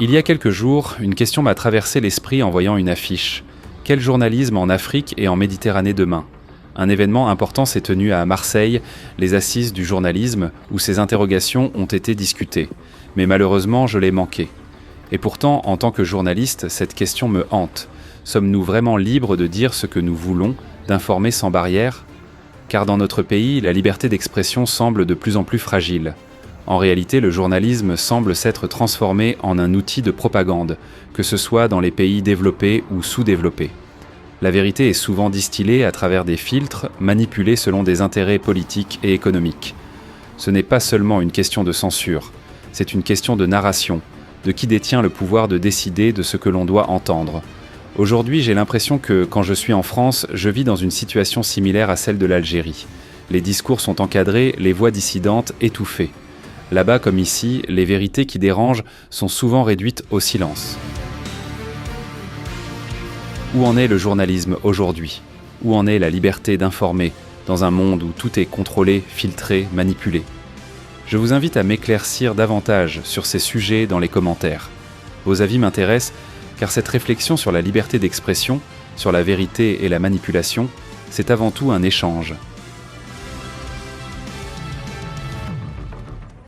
Il y a quelques jours, une question m'a traversé l'esprit en voyant une affiche. Quel journalisme en Afrique et en Méditerranée demain ? Un événement important s'est tenu à Marseille, les assises du journalisme, où ces interrogations ont été discutées. Mais malheureusement, je l'ai manqué. Et pourtant, en tant que journaliste, cette question me hante. Sommes-nous vraiment libres de dire ce que nous voulons, d'informer sans barrière ? Car dans notre pays, la liberté d'expression semble de plus en plus fragile. En réalité, le journalisme semble s'être transformé en un outil de propagande, que ce soit dans les pays développés ou sous-développés. La vérité est souvent distillée à travers des filtres, manipulés selon des intérêts politiques et économiques. Ce n'est pas seulement une question de censure, c'est une question de narration, de qui détient le pouvoir de décider de ce que l'on doit entendre. Aujourd'hui, j'ai l'impression que, quand je suis en France, je vis dans une situation similaire à celle de l'Algérie. Les discours sont encadrés, les voix dissidentes étouffées. Là-bas comme ici, les vérités qui dérangent sont souvent réduites au silence. Où en est le journalisme aujourd'hui ? Où en est la liberté d'informer dans un monde où tout est contrôlé, filtré, manipulé ? Je vous invite à m'éclaircir davantage sur ces sujets dans les commentaires. Vos avis m'intéressent car cette réflexion sur la liberté d'expression, sur la vérité et la manipulation, c'est avant tout un échange.